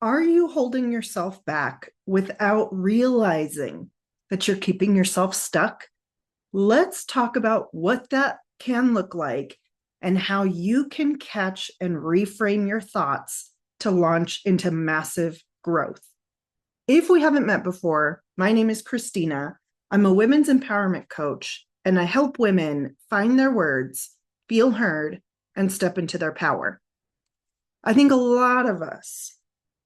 Are you holding yourself back without realizing that you're keeping yourself stuck? Let's talk about what that can look like and how you can catch and reframe your thoughts to launch into massive growth. If we haven't met before, my name is Christina. I'm a women's empowerment coach, and I help women find their words, feel heard, and step into their power. I think a lot of us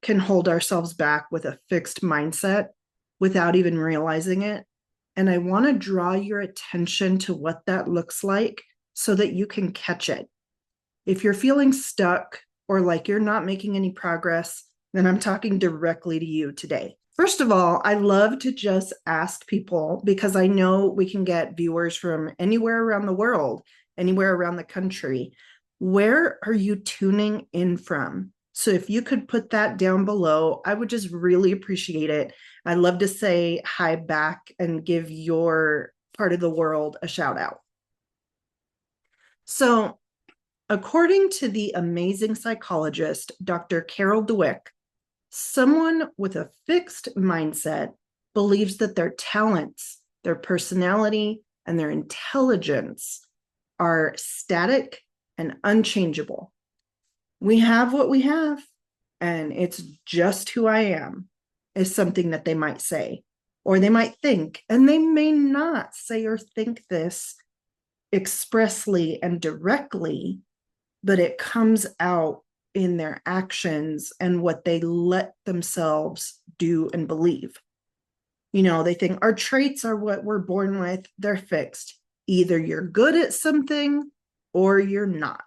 can hold ourselves back with a fixed mindset without even realizing it. And I want to draw your attention to what that looks like so that you can catch it. If you're feeling stuck or like you're not making any progress, then I'm talking directly to you today. First of all, I love to just ask people because I know we can get viewers from anywhere around the world, anywhere around the country. Where are you tuning in from? So if you could put that down below, I would just really appreciate it. I'd love to say hi back and give your part of the world a shout out. So, according to the amazing psychologist, Dr. Carol Dweck, someone with a fixed mindset believes that their talents, their personality, and their intelligence are static and unchangeable. We have what we have, and it's just who I am, is something that they might say, or they might think, and they may not say or think this expressly and directly, but it comes out in their actions and what they let themselves do and believe. You know, they think our traits are what we're born with, they're fixed. Either you're good at something or you're not.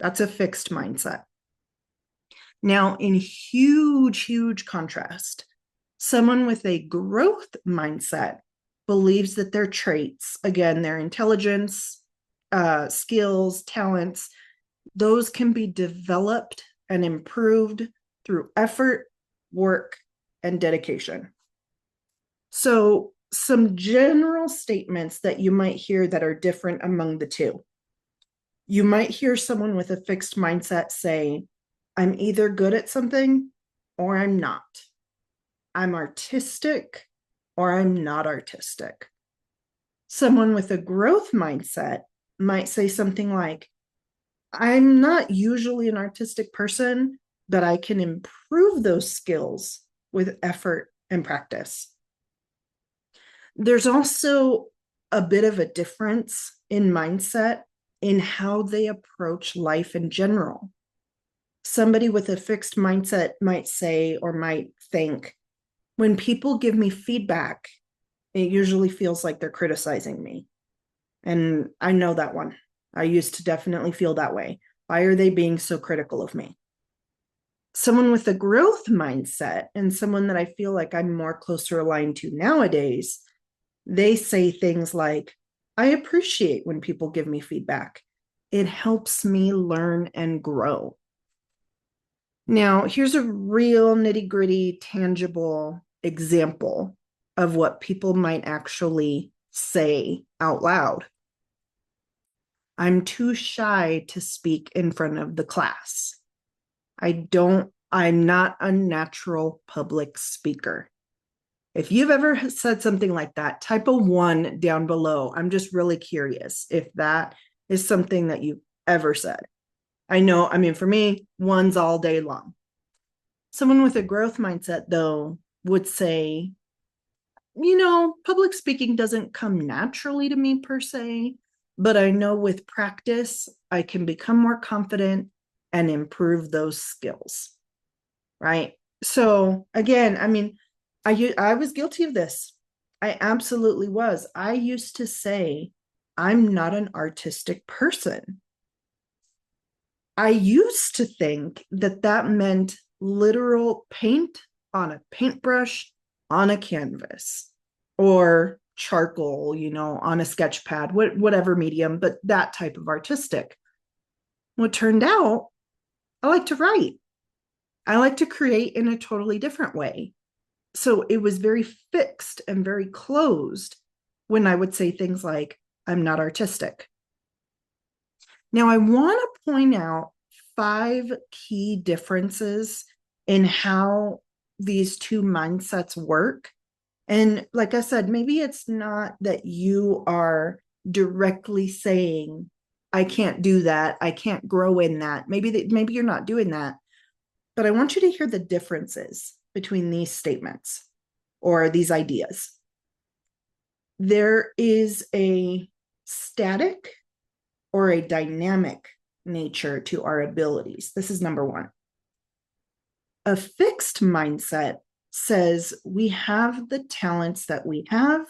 That's a fixed mindset. Now, in huge contrast, someone with a growth mindset believes that their traits, again, their intelligence, skills, talents, those can be developed and improved through effort, work, and dedication. So, some general statements that you might hear that are different among the two. You might hear someone with a fixed mindset say, I'm either good at something or I'm not. I'm artistic or I'm not artistic. Someone with a growth mindset might say something like, I'm not usually an artistic person, but I can improve those skills with effort and practice. There's also a bit of a difference in mindset in how they approach life in general. Somebody with a fixed mindset might say or might think, when people give me feedback, it usually feels like they're criticizing me. And I know that one. I used to definitely feel that way. Why are they being so critical of me? Someone with a growth mindset and someone that I feel like I'm more closer aligned to nowadays, they say things like, I appreciate when people give me feedback. It helps me learn and grow. Now, here's a real nitty gritty, tangible example of what people might actually say out loud. I'm too shy to speak in front of the class. I'm not a natural public speaker. If you've ever said something like that, type a one down below. I'm just really curious if that is something that you've ever said. I know, I mean, for me, one's all day long. Someone with a growth mindset, though, would say, public speaking doesn't come naturally to me per se, but I know with practice, I can become more confident and improve those skills. Right. So, again, I mean, I was guilty of this. I absolutely was. I used to say, I'm not an artistic person. I used to think that that meant literal paint on a paintbrush on a canvas or charcoal, on a sketch pad, whatever medium, but that type of artistic. What turned out, I like to write. I like to create in a totally different way. So it was very fixed and very closed when I would say things like, I'm not artistic. Now, I want to point out 5 key differences in how these two mindsets work. And like I said, maybe it's not that you are directly saying, I can't do that. I can't grow in that. Maybe you're not doing that. But I want you to hear the differences between these statements or these ideas. There is a static or a dynamic nature to our abilities. This is number one. A fixed mindset says we have the talents that we have.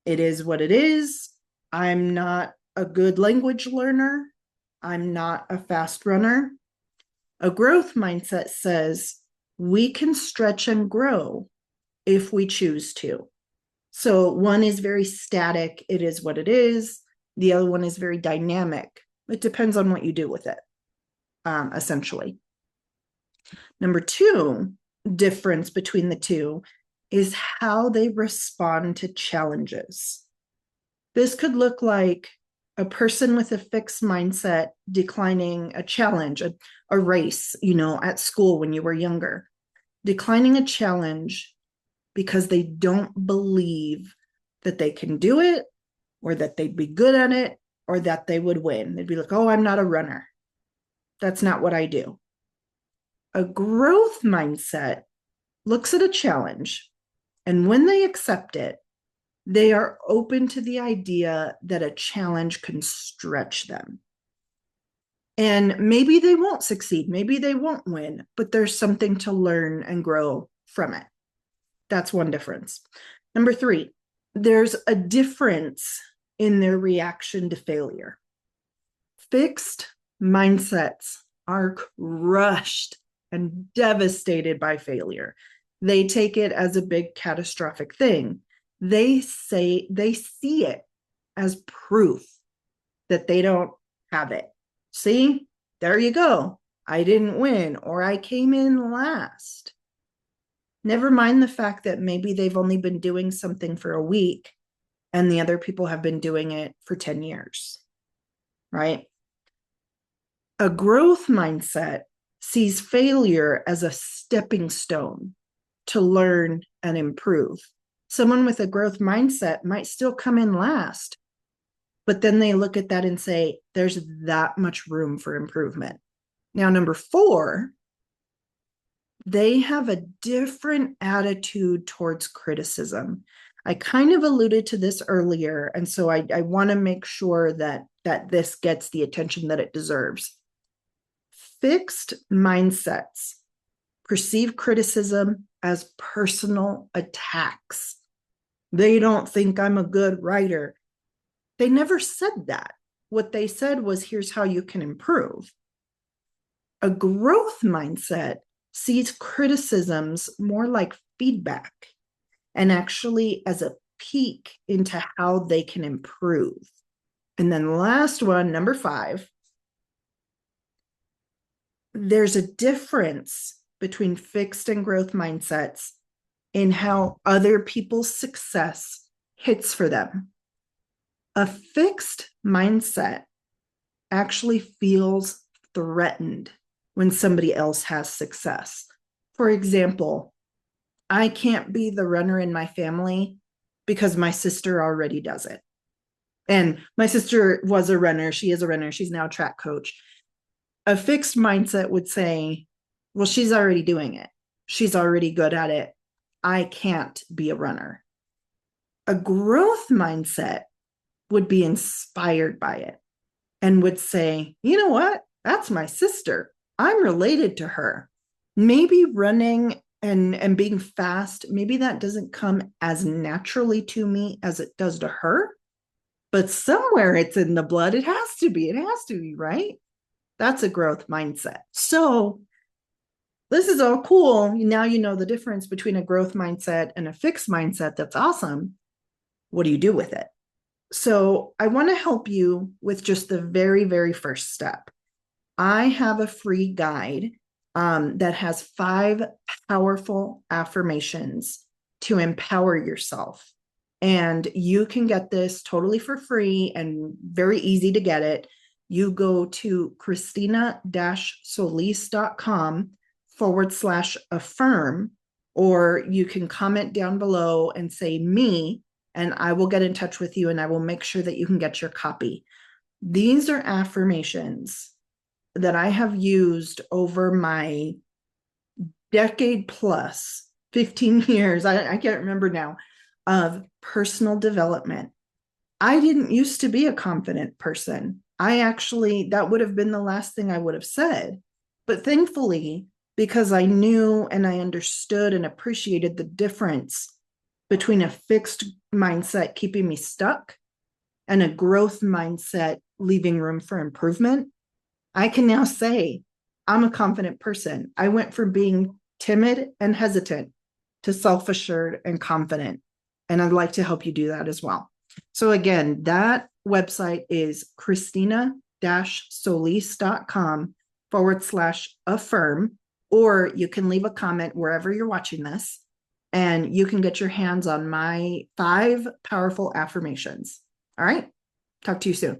It is what it is. I'm not a good language learner. I'm not a fast runner. A growth mindset says we can stretch and grow if we choose to. So one is very static. It is what it is. The other one is very dynamic. It depends on what you do with it, essentially. Number two difference between the two is how they respond to challenges. This could look like a person with a fixed mindset declining a challenge, a race, at school when you were younger, declining a challenge because they don't believe that they can do it or that they'd be good at it or that they would win. They'd be like, oh, I'm not a runner. That's not what I do. A growth mindset looks at a challenge, and when they accept it, they are open to the idea that a challenge can stretch them. And maybe they won't succeed, maybe they won't win, but there's something to learn and grow from it. That's one difference. Number three, there's a difference in their reaction to failure. Fixed mindsets are crushed and devastated by failure. They take it as a big catastrophic thing. They see it as proof that they don't have it. See, there you go. I didn't win, or I came in last. Never mind the fact that maybe they've only been doing something for a week and the other people have been doing it for 10 years, right? A growth mindset sees failure as a stepping stone to learn and improve. Someone with a growth mindset might still come in last, but then they look at that and say, there's that much room for improvement. Now, number four, they have a different attitude towards criticism. I kind of alluded to this earlier, and so I want to make sure that this gets the attention that it deserves. Fixed mindsets perceive criticism as personal attacks. They don't think I'm a good writer. They never said that. What they said was, here's how you can improve. A growth mindset sees criticisms more like feedback and actually as a peek into how they can improve. And then the last one, number five, there's a difference between fixed and growth mindsets in how other people's success hits for them. A fixed mindset actually feels threatened when somebody else has success. For example, I can't be the runner in my family because my sister already does it. And my sister was a runner. She is a runner. She's now a track coach. A fixed mindset would say, well, she's already doing it. She's already good at it. I can't be a runner. A growth mindset would be inspired by it and would say, you know what? That's my sister. I'm related to her. Maybe running and being fast, maybe that doesn't come as naturally to me as it does to her, but somewhere it's in the blood. It has to be, right? That's a growth mindset. So this is all cool. Now you know the difference between a growth mindset and a fixed mindset. That's awesome. What do you do with it? So I want to help you with just the very, very first step. I have a free guide that has 5 powerful affirmations to empower yourself. And you can get this totally for free and very easy to get it. You go to Christina-Solis.com /affirm, or you can comment down below and say me, and I will get in touch with you and I will make sure that you can get your copy. These are affirmations that I have used over my decade plus, 15 years, I can't remember now, of personal development. I didn't used to be a confident person. That would have been the last thing I would have said. But thankfully, because I knew and I understood and appreciated the difference between a fixed mindset keeping me stuck and a growth mindset leaving room for improvement, I can now say I'm a confident person. I went from being timid and hesitant to self-assured and confident. And I'd like to help you do that as well. So again, that website is Christina-Solis.com /affirm, or you can leave a comment wherever you're watching this, and you can get your hands on my 5 powerful affirmations. All right. Talk to you soon.